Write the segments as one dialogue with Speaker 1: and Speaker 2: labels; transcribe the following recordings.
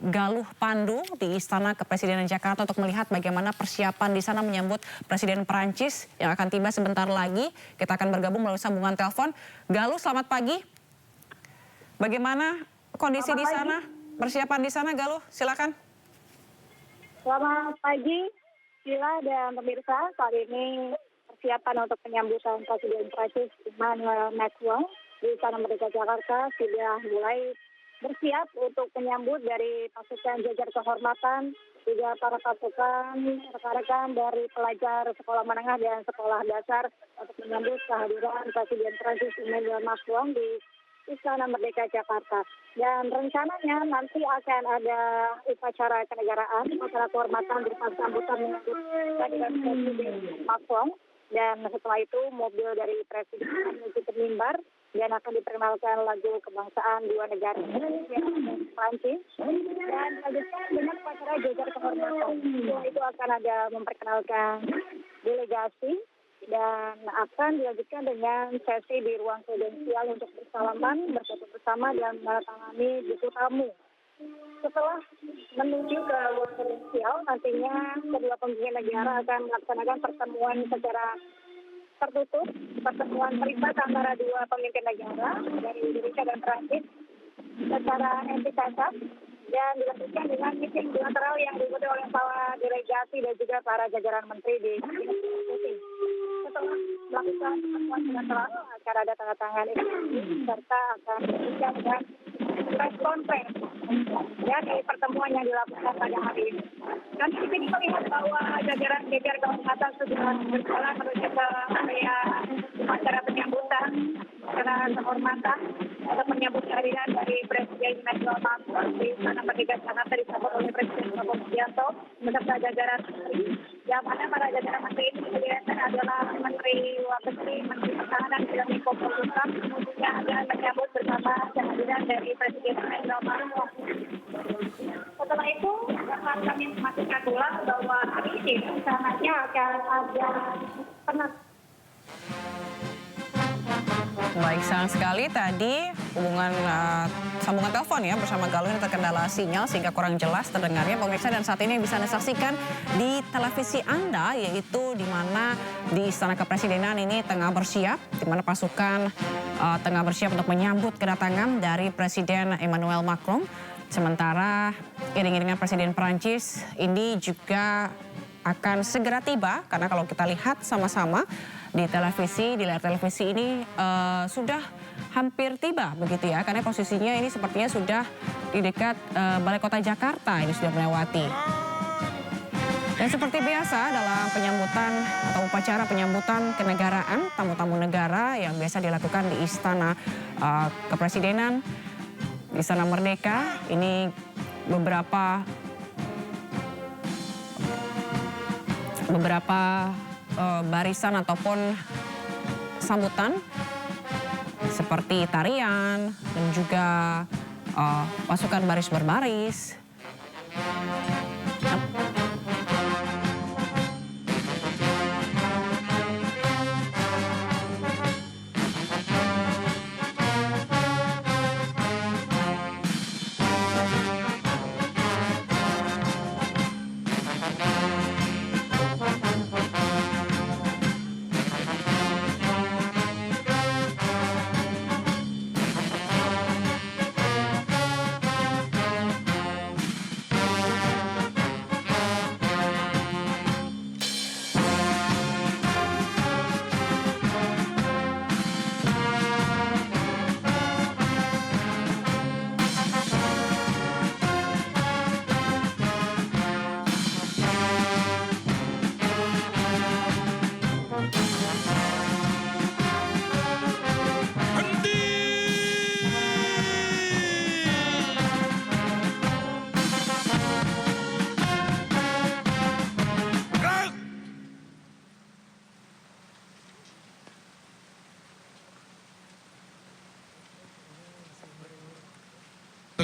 Speaker 1: Galuh Pandu di Istana Kepresidenan Jakarta untuk melihat bagaimana persiapan di sana menyambut Presiden Perancis yang akan tiba sebentar lagi. Kita akan bergabung melalui sambungan telepon. Galuh, selamat pagi. Bagaimana kondisi di sana? Persiapan di sana, Galuh, silakan.
Speaker 2: Selamat pagi, Sheila dan pemirsa. Saat ini persiapan untuk penyambutan Presiden Prancis Emmanuel Macron di Istana Merdeka Jakarta sudah mulai bersiap untuk menyambut dari pasukan jajar kehormatan, juga para pasukan rekan-rekan dari pelajar sekolah menengah dan sekolah dasar untuk menyambut kehadiran Presiden Prancis Emmanuel Macron di Istana Merdeka Jakarta. Dan rencananya nanti akan ada upacara kenegaraan, upacara kehormatan berupa sambutan menyambut kehadiran Presiden Macron. Dan setelah itu mobil dari Presiden menuju ke mimbar dan akan diperkenalkan lagu kebangsaan dua negara Prancis dan selanjutnya dengan upacara jajar kehormatan. Setelah itu akan ada memperkenalkan delegasi dan akan dilanjutkan dengan sesi di ruang kredensial untuk bersalaman, berfoto bersama dan menandatangani buku tamu. Setelah menuju ke ruang kredensial, nantinya kedua pemimpin negara akan melaksanakan pertemuan secara tertutup, pertemuan privat antara dua pemimpin negara dari Indonesia dan Prancis secara entitas dan dilanjutkan dengan meeting bilateral yang diikuti oleh para delegasi dan juga para jajaran menteri di Putin. Setelah melakukan pertemuan bilateral akan ada tanda tangan serta akan dilanjutkan dengan press conference dari pertemuan yang dilakukan pada hari ini. Dan di sini melihat bahwa jajaran kehormatan sudah berjalan menuju ke area acara penyambutan secara kehormatan untuk menyambut kehadiran dari Presiden Emmanuel Macron di Istana Merdeka Jakarta disambut oleh Presiden Prabowo Subianto beserta jajaran menteri. Yang mana para jajaran menteri ini kelihatan adalah Menteri Luar Negeri, Menteri Pertahanan, dan Menko Polhukam yang akan menyambut bersama kehadiran dari Presiden Emmanuel Macron. Setelah itu dapat kami informasikan pula bahwa hari ini rencananya akan ada
Speaker 1: Baik, sayang sekali tadi sambungan telepon ya bersama Galuh ini terkendala sinyal sehingga kurang jelas terdengarnya pemirsa, dan saat ini yang bisa Anda saksikan di televisi Anda yaitu di mana di Istana Kepresidenan ini tengah bersiap, di mana pasukan tengah bersiap untuk menyambut kedatangan dari Presiden Emmanuel Macron. Sementara iring-iringan Presiden Perancis ini juga akan segera tiba, karena kalau kita lihat sama-sama di televisi, di layar televisi ini sudah hampir tiba begitu ya, karena posisinya ini sepertinya sudah di dekat Balai Kota Jakarta, ini sudah melewati. Dan seperti biasa dalam penyambutan atau upacara penyambutan kenegaraan tamu-tamu negara yang biasa dilakukan di Istana Kepresidenan, di Istana Merdeka, ini beberapa barisan ataupun sambutan seperti tarian dan juga pasukan baris berbaris.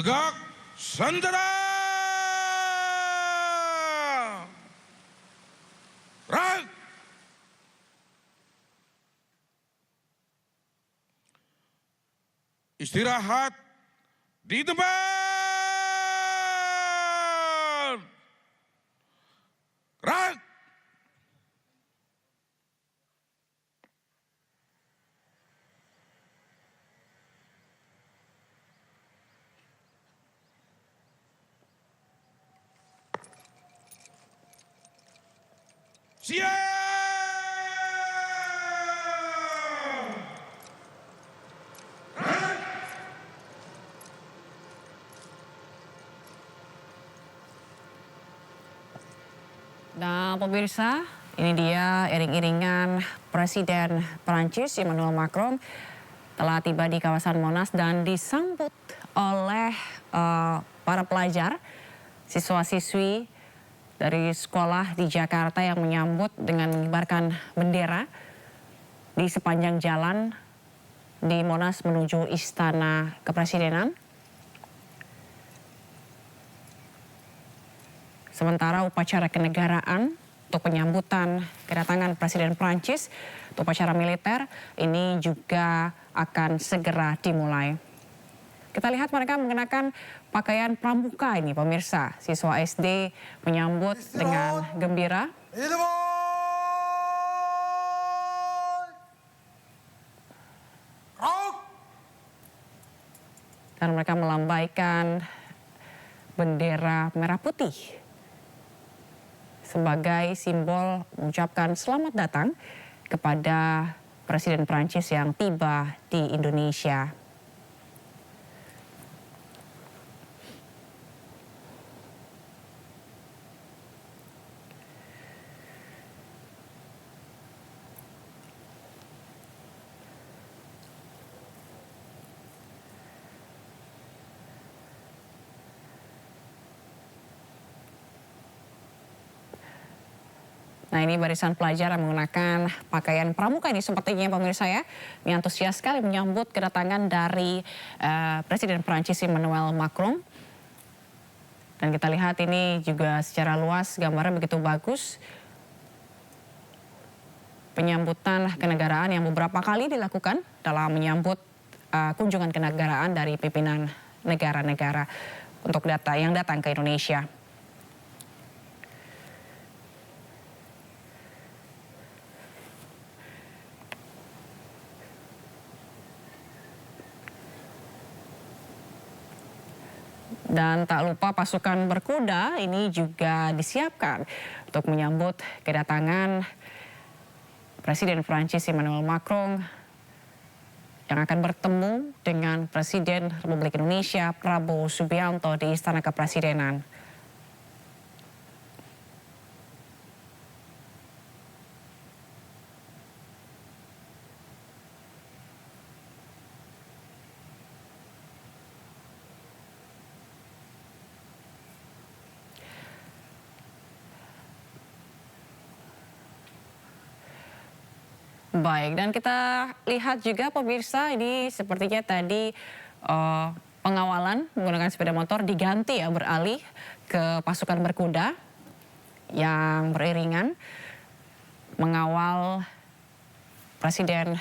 Speaker 3: Tegak, sandera! Rak! Istirahat di tempat! siap.
Speaker 1: Nah, pemirsa, ini dia iring-iringan Presiden Prancis Emmanuel Macron telah tiba di kawasan Monas dan disambut oleh para pelajar, siswa-siswi dari sekolah di Jakarta yang menyambut dengan mengibarkan bendera di sepanjang jalan di Monas menuju Istana Kepresidenan. Sementara upacara kenegaraan untuk penyambutan kedatangan Presiden Prancis, untuk upacara militer ini juga akan segera dimulai. Kita lihat mereka mengenakan pakaian pramuka ini, pemirsa. Siswa SD menyambut dengan gembira. Dan mereka melambaikan bendera merah putih sebagai simbol mengucapkan selamat datang kepada Presiden Prancis yang tiba di Indonesia. Nah, ini barisan pelajar yang menggunakan pakaian pramuka ini sepertinya pemirsa ya. Ini antusias sekali menyambut kedatangan dari Presiden Prancis Emmanuel Macron. Dan kita lihat ini juga secara luas gambarnya begitu bagus. Penyambutan kenegaraan yang beberapa kali dilakukan dalam menyambut kunjungan kenegaraan dari pimpinan negara-negara untuk yang datang ke Indonesia. Dan tak lupa pasukan berkuda ini juga disiapkan untuk menyambut kedatangan Presiden Prancis Emmanuel Macron yang akan bertemu dengan Presiden Republik Indonesia Prabowo Subianto di Istana Kepresidenan. Baik, dan kita lihat juga pemirsa ini sepertinya tadi pengawalan menggunakan sepeda motor diganti ya, beralih ke pasukan berkuda yang beriringan mengawal Presiden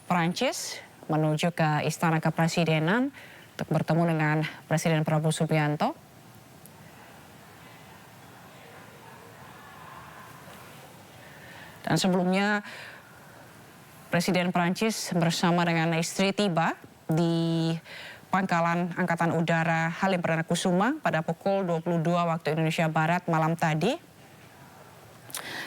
Speaker 1: Prancis menuju ke Istana Kepresidenan untuk bertemu dengan Presiden Prabowo Subianto. Dan sebelumnya Presiden Prancis bersama dengan istri tiba di Pangkalan Angkatan Udara Halim Perdana Kusuma pada pukul 22 waktu Indonesia Barat malam tadi.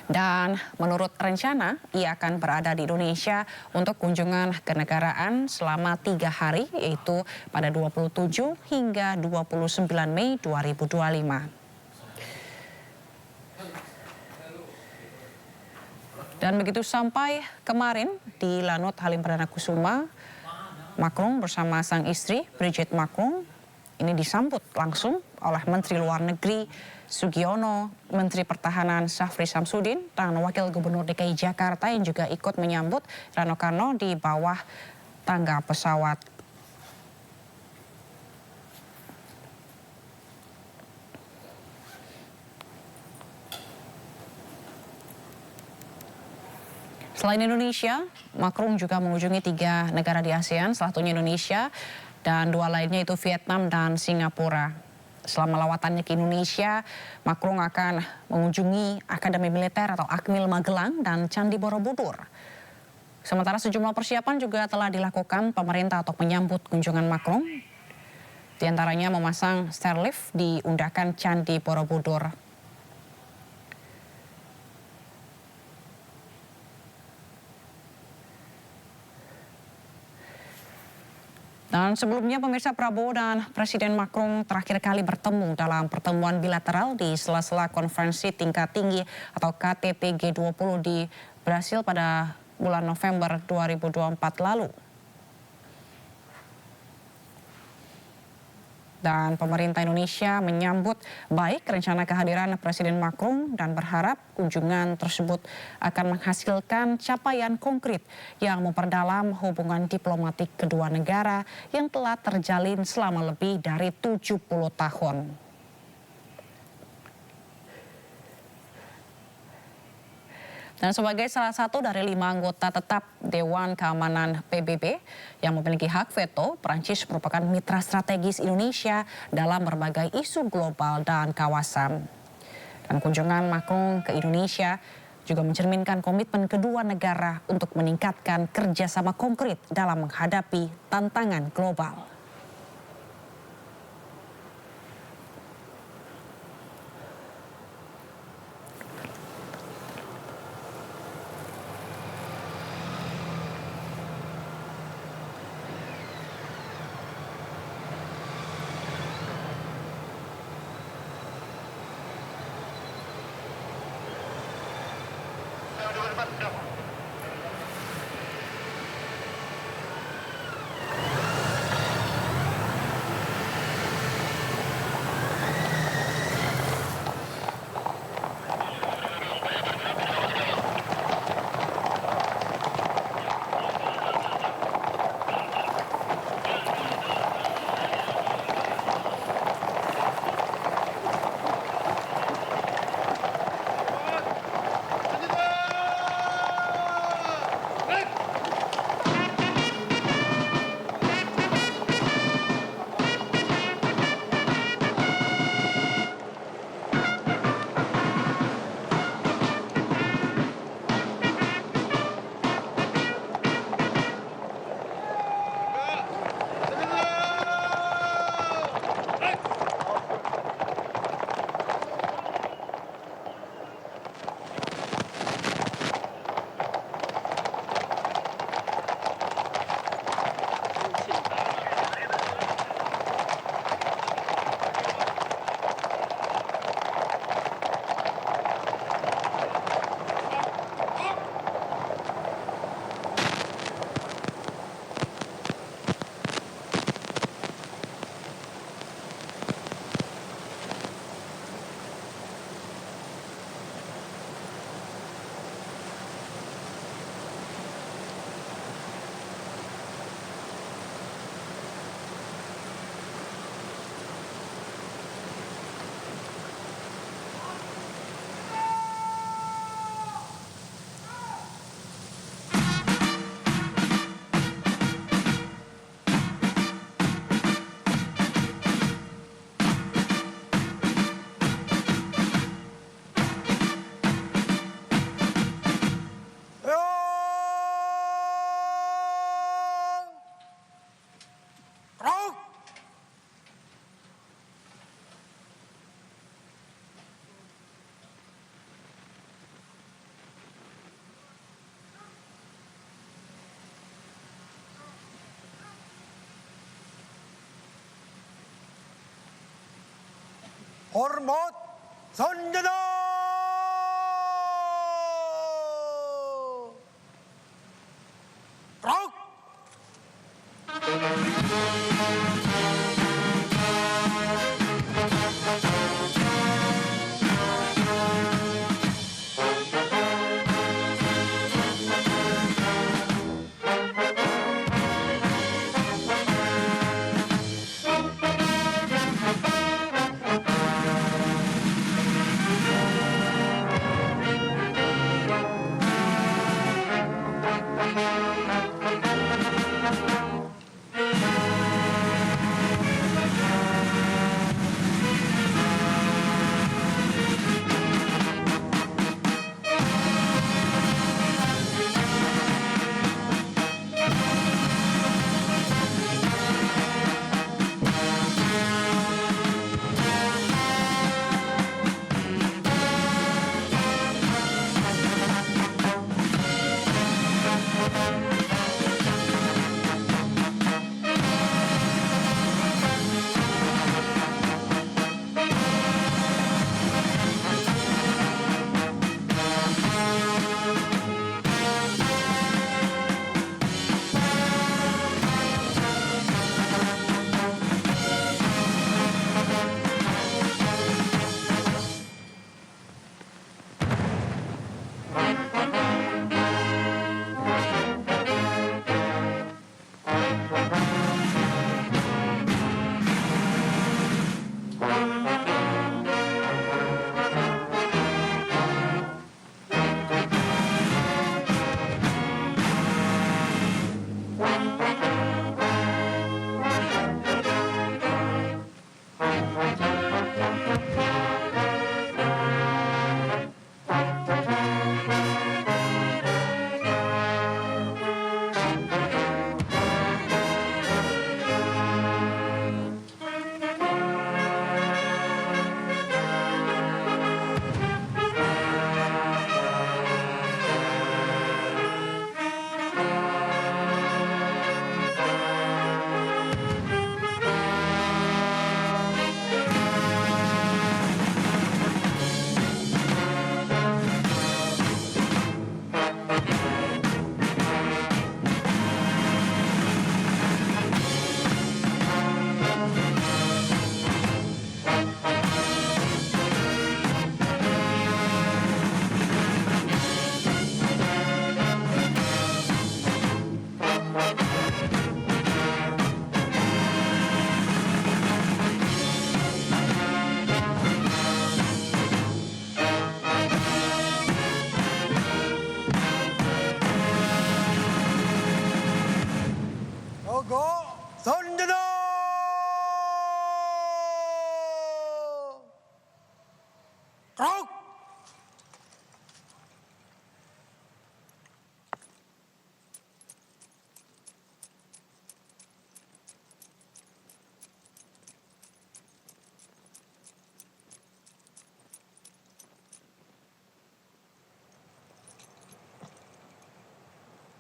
Speaker 1: Dan menurut rencana ia akan berada di Indonesia untuk kunjungan kenegaraan selama 3 hari, yaitu pada 27 hingga 29 Mei 2025. Dan begitu sampai kemarin di Lanut Halim Perdana Kusuma, Macron bersama sang istri Brigitte Macron ini disambut langsung oleh Menteri Luar Negeri Sugiono, Menteri Pertahanan Syafri Samsudin, dan Wakil Gubernur DKI Jakarta yang juga ikut menyambut Rano Karno di bawah tangga pesawat. Selain Indonesia, Macron juga mengunjungi 3 negara di ASEAN, salah satunya Indonesia, dan 2 lainnya itu Vietnam dan Singapura. Selama lawatannya ke Indonesia, Macron akan mengunjungi Akademi Militer atau Akmil Magelang dan Candi Borobudur. Sementara sejumlah persiapan juga telah dilakukan pemerintah untuk menyambut kunjungan Macron. Di antaranya memasang stairlift di undakan Candi Borobudur. Dan sebelumnya pemirsa, Prabowo dan Presiden Macron terakhir kali bertemu dalam pertemuan bilateral di sela-sela konferensi tingkat tinggi atau KTT G20 di Brasil pada bulan November 2024 lalu. Dan pemerintah Indonesia menyambut baik rencana kehadiran Presiden Macron dan berharap kunjungan tersebut akan menghasilkan capaian konkret yang memperdalam hubungan diplomatik kedua negara yang telah terjalin selama lebih dari 70 tahun. Dan sebagai salah satu dari 5 anggota tetap Dewan Keamanan PBB yang memiliki hak veto, Prancis merupakan mitra strategis Indonesia dalam berbagai isu global dan kawasan. Dan kunjungan Macron ke Indonesia juga mencerminkan komitmen kedua negara untuk meningkatkan kerjasama konkret dalam menghadapi tantangan global.
Speaker 4: Hormat Sanjana! Rock!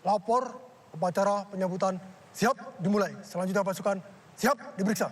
Speaker 4: lapor upacara penyambutan siap dimulai. Selanjutnya pasukan siap diperiksa.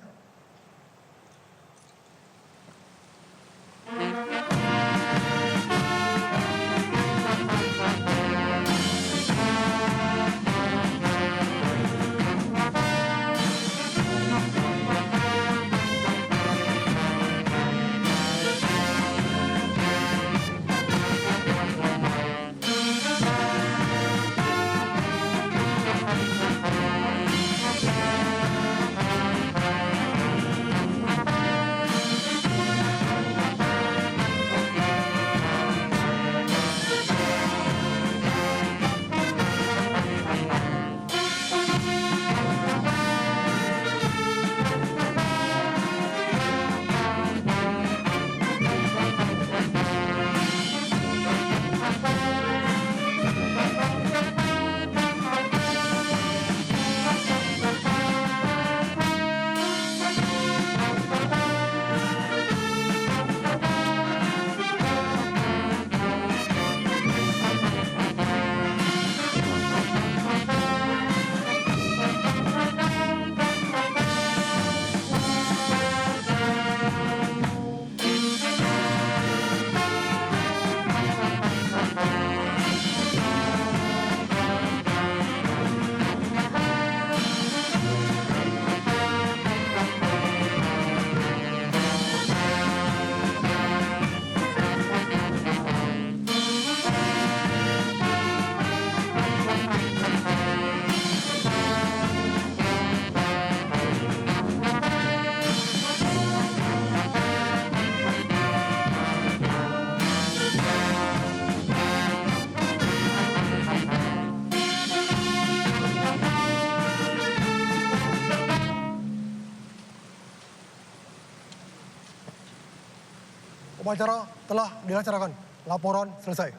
Speaker 4: Upacara telah dilaksanakan. Laporan selesai.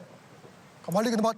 Speaker 4: Kembali ke tempat.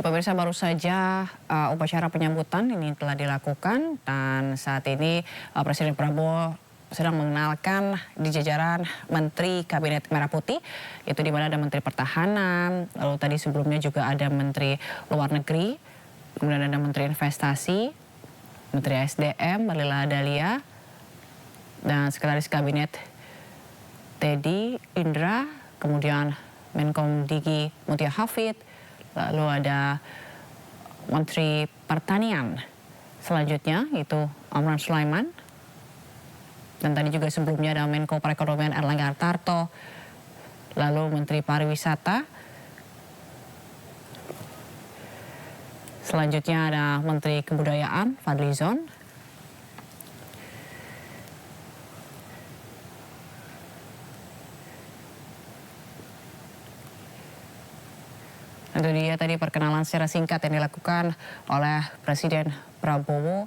Speaker 1: Pemirsa, baru saja upacara penyambutan ini telah dilakukan dan saat ini Presiden Prabowo sedang mengenalkan di jajaran Menteri Kabinet Merah Putih, itu di mana ada Menteri Pertahanan, lalu tadi sebelumnya juga ada Menteri Luar Negeri, kemudian ada Menteri Investasi, Menteri SDM, Lila Dahlia, dan Sekretaris Kabinet Teddy Indra, kemudian Menkom Digi Mutia Hafid, lalu ada Menteri Pertanian. Selanjutnya itu Amran Sulaiman. Dan tadi juga sebelumnya ada Menko Perekonomian Erlangga Hartarto. Lalu Menteri Pariwisata. Selanjutnya ada Menteri Kebudayaan Fadlizon. Itu dia tadi perkenalan secara singkat yang dilakukan oleh Presiden Prabowo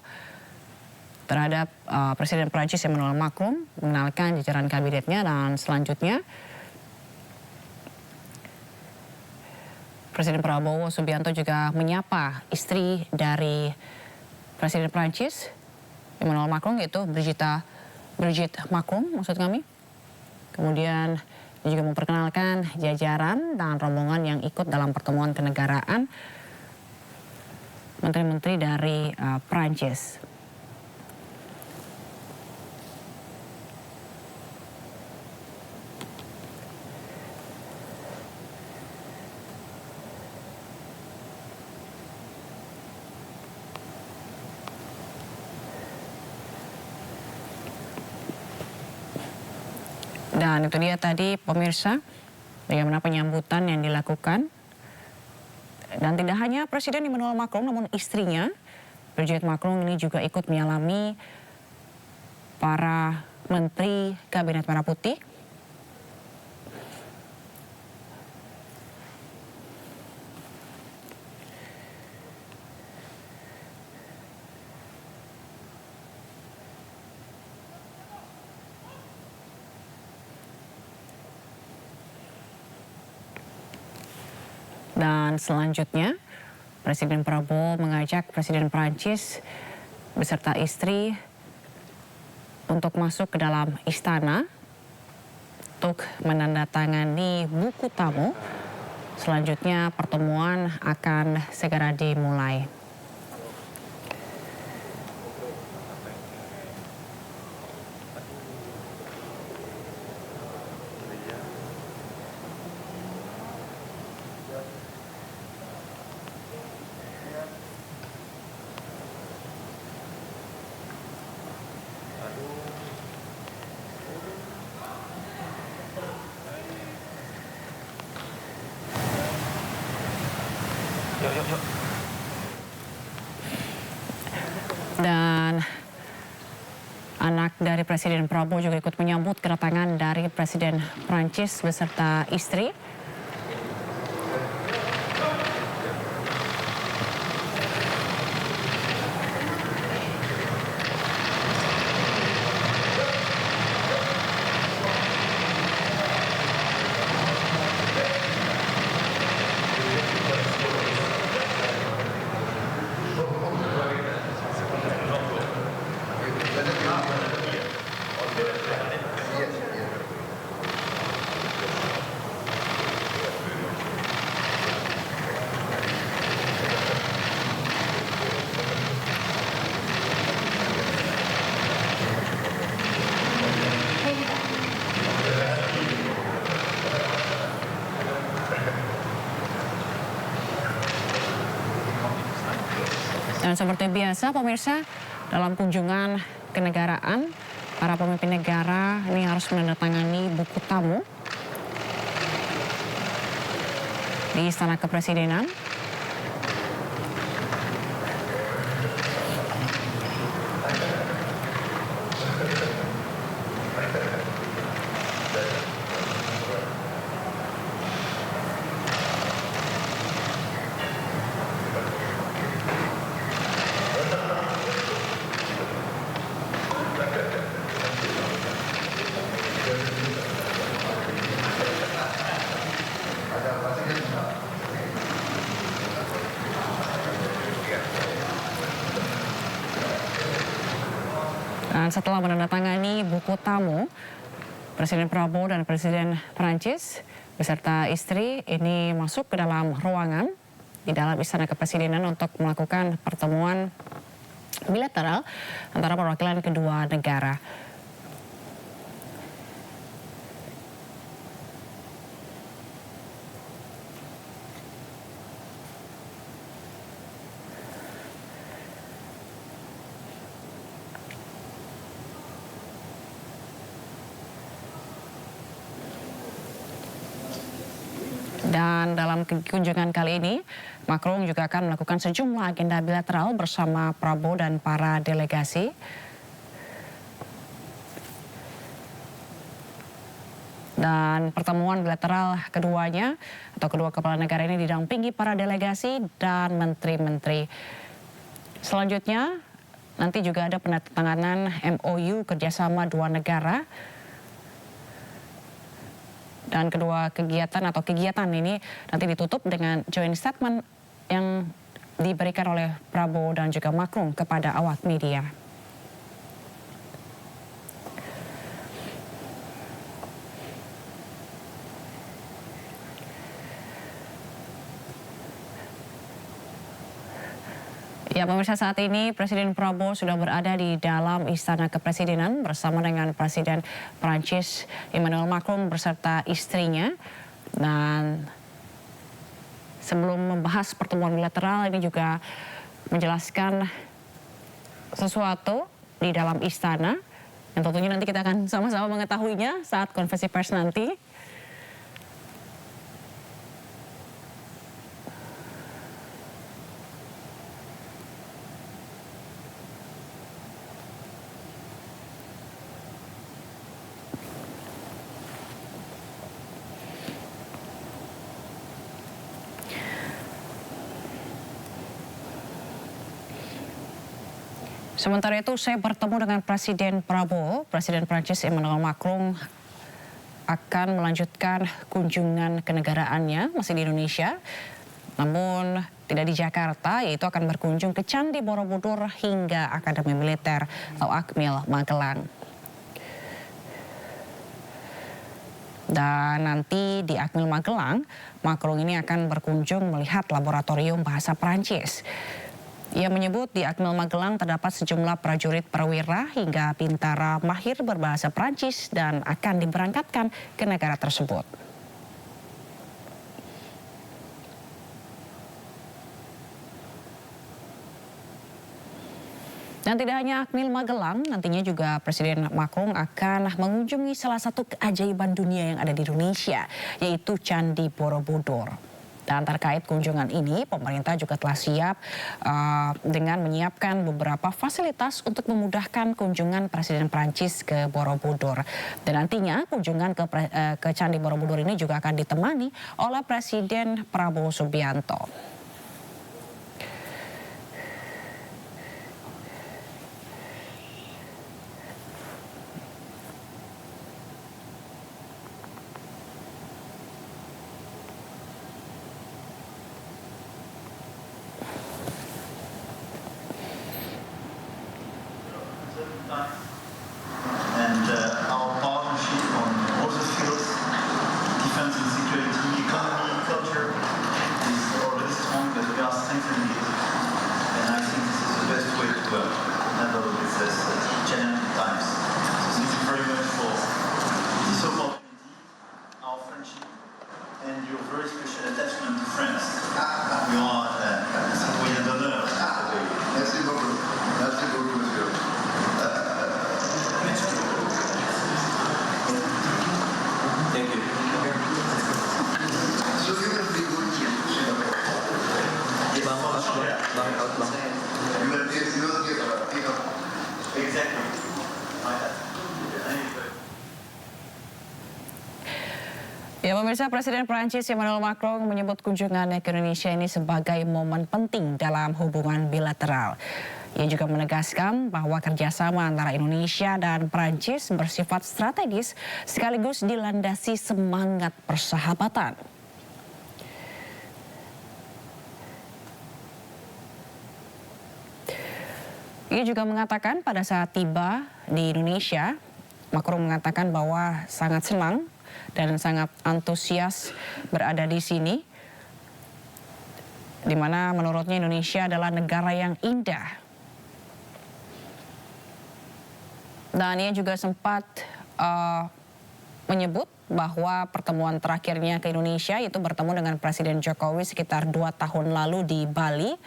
Speaker 1: terhadap Presiden Prancis Emmanuel Macron, mengenalkan jajaran kabinetnya, dan selanjutnya Presiden Prabowo Subianto juga menyapa istri dari Presiden Prancis Emmanuel Macron, yaitu Brigitte Macron maksud kami. Kemudian juga memperkenalkan jajaran dan rombongan yang ikut dalam pertemuan kenegaraan menteri-menteri dari Prancis. Dan itu dia tadi pemirsa, bagaimana penyambutan yang dilakukan. Dan tidak hanya Presiden Emmanuel Macron, namun istrinya Brigitte Macron ini juga ikut menyalami para menteri Kabinet Merah Putih. Dan selanjutnya, Presiden Prabowo mengajak Presiden Prancis beserta istri untuk masuk ke dalam istana untuk menandatangani buku tamu. Selanjutnya pertemuan akan segera dimulai. Dan anak dari Presiden Prabowo juga ikut menyambut kedatangan dari Presiden Prancis beserta istri. Dan seperti biasa pemirsa, dalam kunjungan kenegaraan, para pemimpin negara ini harus menandatangani buku tamu di Istana Kepresidenan. Dan setelah menandatangani buku tamu, Presiden Prabowo dan Presiden Prancis beserta istri ini masuk ke dalam ruangan di dalam Istana Kepresidenan untuk melakukan pertemuan bilateral antara perwakilan kedua negara. Dan dalam kunjungan kali ini, Macron juga akan melakukan sejumlah agenda bilateral bersama Prabowo dan para delegasi. Dan pertemuan bilateral keduanya atau kedua kepala negara ini didampingi para delegasi dan menteri-menteri. Selanjutnya, nanti juga ada penandatanganan MOU kerjasama dua negara. Dan kedua kegiatan ini nanti ditutup dengan joint statement yang diberikan oleh Prabowo dan juga Macron kepada awak media. Ya, pemirsa, saat ini Presiden Prabowo sudah berada di dalam Istana Kepresidenan bersama dengan Presiden Prancis Emmanuel Macron beserta istrinya. Dan sebelum membahas pertemuan bilateral ini juga menjelaskan sesuatu di dalam istana. Dan tentunya nanti kita akan sama-sama mengetahuinya saat konferensi pers nanti. Sementara itu, saya bertemu dengan Presiden Prabowo. Presiden Prancis Emmanuel Macron akan melanjutkan kunjungan kenegaraannya masih di Indonesia. Namun tidak di Jakarta, yaitu akan berkunjung ke Candi Borobudur hingga Akademi Militer atau Akmil Magelang. Dan nanti di Akmil Magelang, Macron ini akan berkunjung melihat laboratorium bahasa Perancis. Ia menyebut di Akmil Magelang terdapat sejumlah prajurit perwira hingga bintara mahir berbahasa Perancis dan akan diberangkatkan ke negara tersebut. Dan tidak hanya Akmil Magelang, nantinya juga Presiden Macron akan mengunjungi salah satu keajaiban dunia yang ada di Indonesia, yaitu Candi Borobudur. Dan terkait kunjungan ini, pemerintah juga telah siap dengan menyiapkan beberapa fasilitas untuk memudahkan kunjungan Presiden Prancis ke Borobudur. Dan nantinya kunjungan ke Candi Borobudur ini juga akan ditemani oleh Presiden Prabowo Subianto.
Speaker 5: And our partnership on all the fields, defense and security, economy, culture, is already strong, but we are strengthening it. And I think this is the best way to handle with this challenging times. So thank you very much for this opportunity, our friendship, and your very special attachment to France. You are a citoyen d'honneur.
Speaker 6: Merci beaucoup. Merci beaucoup, monsieur.
Speaker 5: Thank you. Exactly.
Speaker 1: Ya pemirsa, Presiden Prancis Emmanuel Macron menyebut kunjungannya ke Indonesia ini sebagai momen penting dalam hubungan bilateral. Ia juga menegaskan bahwa kerjasama antara Indonesia dan Prancis bersifat strategis sekaligus dilandasi semangat persahabatan. Ia juga mengatakan pada saat tiba di Indonesia, Macron mengatakan bahwa sangat senang dan sangat antusias berada di sini, di mana menurutnya Indonesia adalah negara yang indah. Dan ia juga sempat menyebut bahwa pertemuan terakhirnya ke Indonesia itu bertemu dengan Presiden Jokowi sekitar 2 tahun lalu di Bali.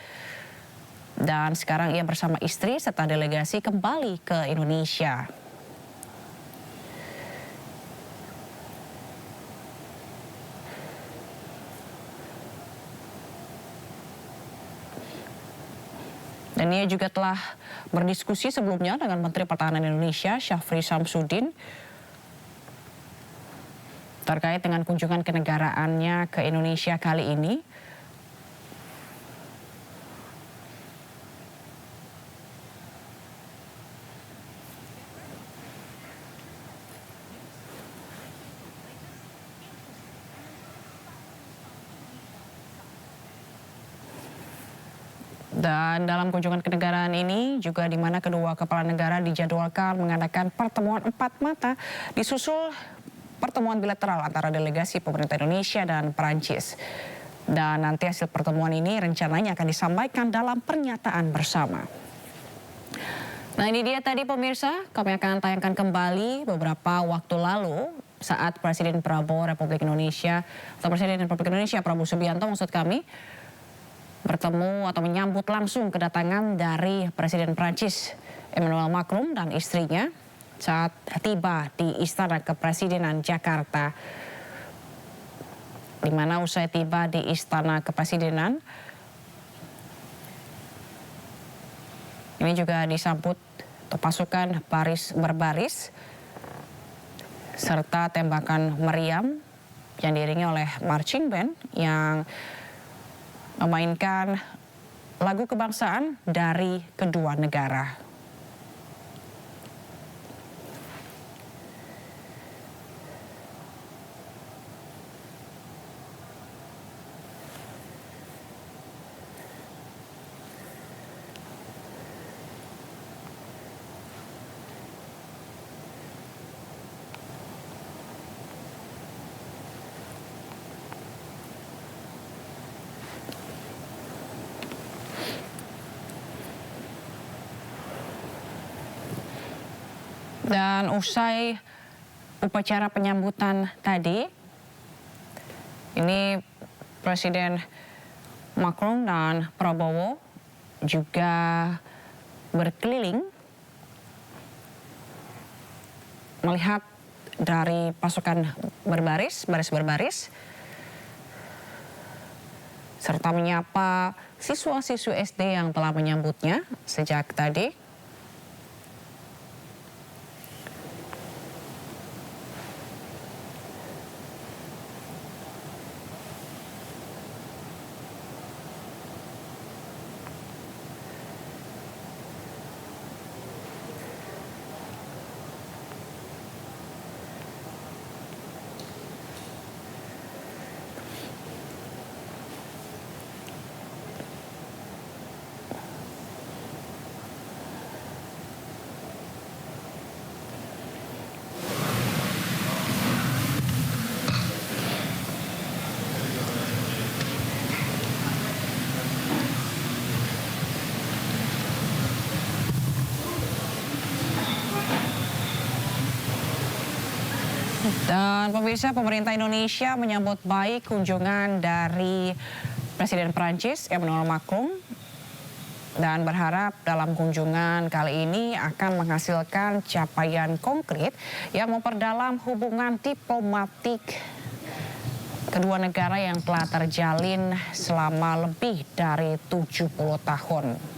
Speaker 1: Dan sekarang ia bersama istri serta delegasi kembali ke Indonesia. Dan ia juga telah berdiskusi sebelumnya dengan Menteri Pertahanan Indonesia, Syafri Samsudin, terkait dengan kunjungan kenegaraannya ke Indonesia kali ini. Dan dalam kunjungan kenegaraan ini juga di mana kedua kepala negara dijadwalkan mengadakan pertemuan 4 mata disusul pertemuan bilateral antara delegasi pemerintah Indonesia dan Perancis. Dan nanti hasil pertemuan ini rencananya akan disampaikan dalam pernyataan bersama. Nah ini dia tadi pemirsa, kami akan tayangkan kembali beberapa waktu lalu saat Presiden Prabowo Republik Indonesia atau Presiden Republik Indonesia Prabowo Subianto maksud kami bertemu atau menyambut langsung kedatangan dari Presiden Prancis Emmanuel Macron dan istrinya saat tiba di Istana Kepresidenan Jakarta. Di mana usai tiba di Istana Kepresidenan, ini juga disambut pasukan baris berbaris serta tembakan meriam yang diiringi oleh marching band yang memainkan lagu kebangsaan dari kedua negara. Dan usai upacara penyambutan tadi, ini Presiden Macron dan Prabowo juga berkeliling melihat dari pasukan baris berbaris, serta menyapa siswa-siswi SD yang telah menyambutnya sejak tadi. Dan pemirsa, pemerintah Indonesia menyambut baik kunjungan dari Presiden Prancis Emmanuel Macron dan berharap dalam kunjungan kali ini akan menghasilkan capaian konkret yang memperdalam hubungan diplomatik kedua negara yang telah terjalin selama lebih dari 70 tahun.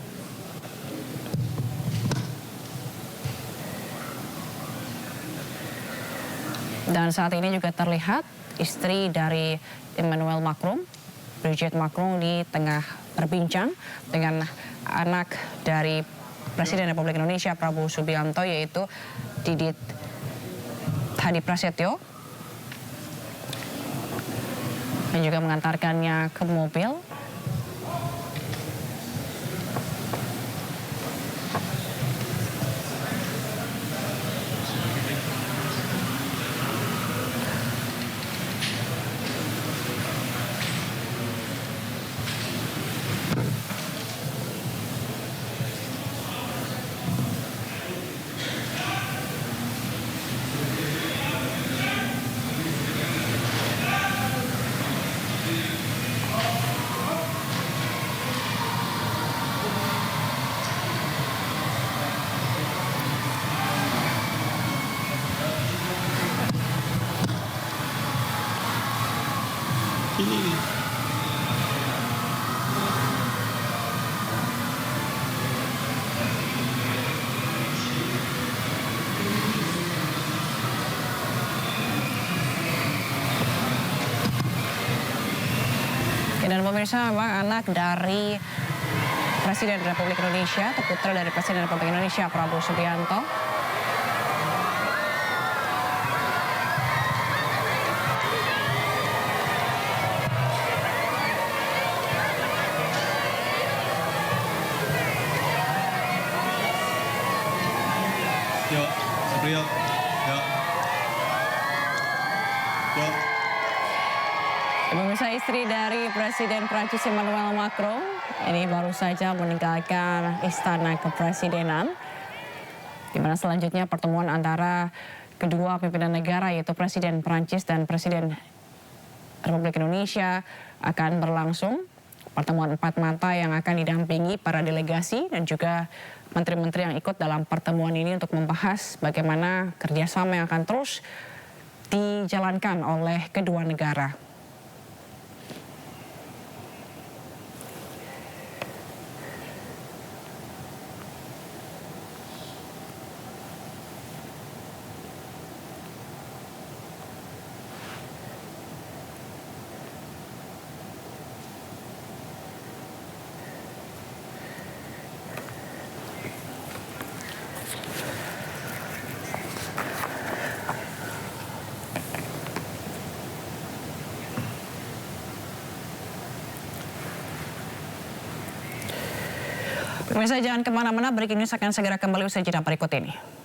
Speaker 1: Dan saat ini juga terlihat istri dari Emmanuel Macron, Brigitte Macron, di tengah berbincang dengan anak dari Presiden Republik Indonesia Prabowo Subianto, yaitu Didit Hadi Prasetyo, dan juga mengantarkannya ke mobil. Dan pemirsa, memang anak dari Presiden Republik Indonesia atau putra dari Presiden Republik Indonesia Prabowo Subianto
Speaker 7: Yuk, Sabrina. Yuk. Yuk.
Speaker 1: Pemirsa, istri dari Presiden Prancis Emmanuel Macron ini baru saja meninggalkan istana kepresidenan, di mana selanjutnya pertemuan antara kedua pimpinan negara, yaitu Presiden Prancis dan Presiden Republik Indonesia, akan berlangsung. Pertemuan 4 mata yang akan didampingi para delegasi dan juga menteri-menteri yang ikut dalam pertemuan ini untuk membahas bagaimana kerjasama yang akan terus dijalankan oleh kedua negara. Pemirsa, jangan kemana-mana, breaking news akan segera kembali usai jeda berikut ini.